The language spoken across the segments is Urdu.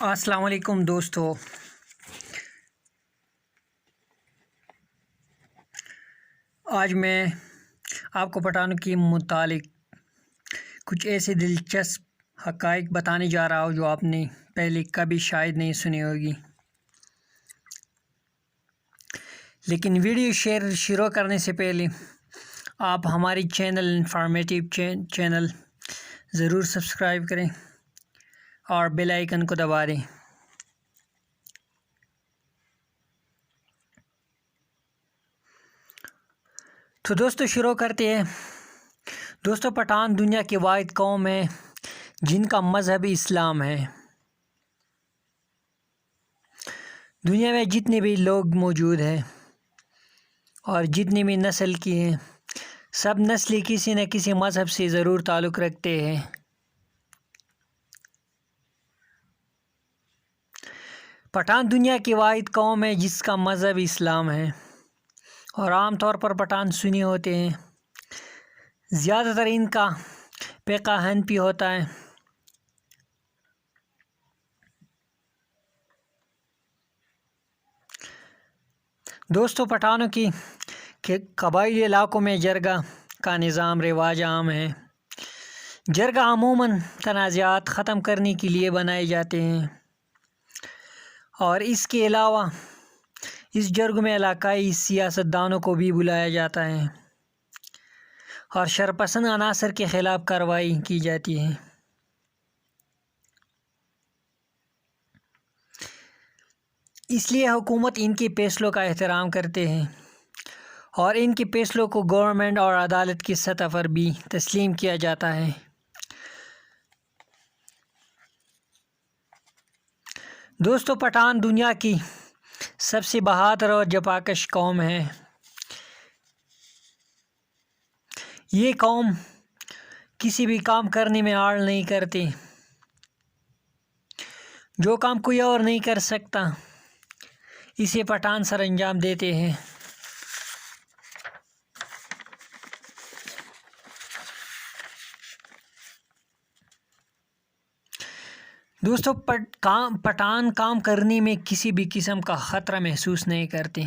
السلام علیکم دوستو، آج میں آپ کو پٹھانوں کے متعلق کچھ ایسے دلچسپ حقائق بتانے جا رہا ہوں جو آپ نے پہلے کبھی شاید نہیں سنی ہوگی۔ لیکن ویڈیو شروع کرنے سے پہلے آپ ہماری انفارمیٹیو چینل ضرور سبسکرائب کریں اور بیل آئیکن کو دبا دیں۔ تو دوستو شروع کرتے ہیں۔ دوستو پٹھان دنیا کی واحد قوم ہے جن کا مذہب اسلام ہے۔ دنیا میں جتنے بھی لوگ موجود ہیں اور جتنی بھی نسل کی ہیں، سب نسلی کسی نہ کسی مذہب سے ضرور تعلق رکھتے ہیں۔ پٹھان دنیا کی واحد قوم ہے جس کا مذہب اسلام ہے، اور عام طور پر پٹھان سنی ہوتے ہیں۔ زیادہ تر ان کا فقہ حنفی ہوتا ہے۔ دوستو پٹھانوں کی قبائلی علاقوں میں جرگہ کا نظام رواج عام ہے۔ جرگہ عموماً تنازعات ختم کرنے کے لیے بنائے جاتے ہیں، اور اس کے علاوہ اس جرگ میں علاقائی سیاست دانوں کو بھی بلایا جاتا ہے اور شرپسند عناصر کے خلاف کارروائی کی جاتی ہے۔ اس لیے حکومت ان کے فیصلوں کا احترام کرتے ہیں اور ان کے فیصلوں کو گورنمنٹ اور عدالت کی سطح پر بھی تسلیم کیا جاتا ہے۔ دوستو پٹھان دنیا کی سب سے بہادر اور جفاکش قوم ہے۔ یہ قوم کسی بھی کام کرنے میں آڑ نہیں کرتی۔ جو کام کوئی اور نہیں کر سکتا اسے پٹھان سر انجام دیتے ہیں۔ دوستو پٹھان کام کرنے میں کسی بھی قسم کا خطرہ محسوس نہیں کرتے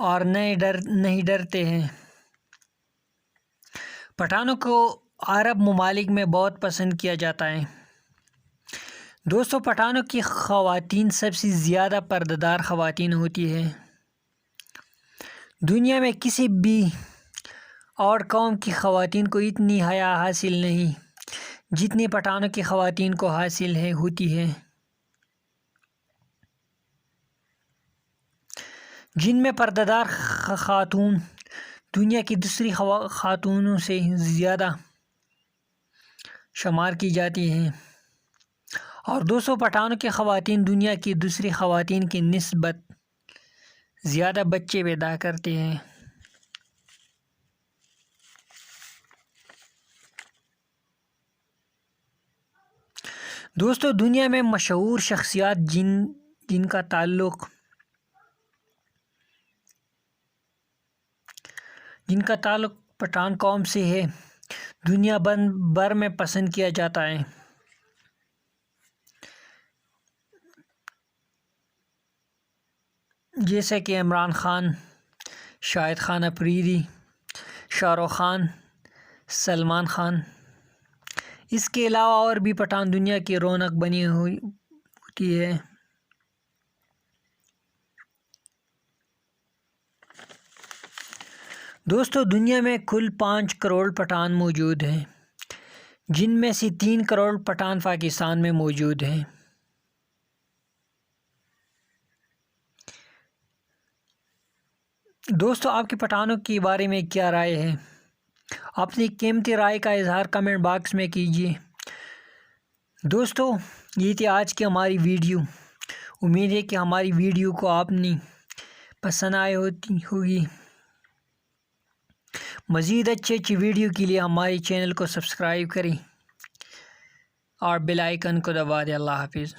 اور نہیں ڈرتے ہیں۔ پٹھانوں کو عرب ممالک میں بہت پسند کیا جاتا ہے۔ دوستو پٹھانوں کی خواتین سب سے زیادہ پردہ دار خواتین ہوتی ہیں۔ دنیا میں کسی بھی اور قوم کی خواتین کو اتنی حیا حاصل نہیں جتنی پٹھانوں کی خواتین کو حاصل ہوتی ہے، جن میں پردہ دار خاتون دنیا کی دوسری خاتونوں سے زیادہ شمار کی جاتی ہیں، اور 200 پٹھانوں کی خواتین دنیا کی دوسری خواتین کی نسبت زیادہ بچے پیدا کرتے ہیں۔ دوستو دنیا میں مشہور شخصیات جن کا تعلق پٹھان قوم سے ہے دنیا بھر میں پسند کیا جاتا ہے۔ جیسے کہ عمران خان، شاہد خان افریدی، شاہ رخ خان، سلمان خان۔ اس کے علاوہ اور بھی پٹھان دنیا کی رونق بنی ہوتی ہے۔ دوستو دنیا میں کل 5 کروڑ پٹھان موجود ہیں، جن میں سے 3 کروڑ پٹھان پاکستان میں موجود ہیں۔ دوستو آپ کی پٹھانوں کے بارے میں کیا رائے ہے؟ اپنی قیمتی رائے کا اظہار کمنٹ باکس میں کیجیے۔ دوستو یہ تھی آج کی ہماری ویڈیو۔ امید ہے کہ ہماری ویڈیو کو آپ نے پسند آئی ہوگی۔ مزید اچھی ویڈیو کے لیے ہمارے چینل کو سبسکرائب کریں اور بیل آئیکن کو دبا دیں۔ اللہ حافظ۔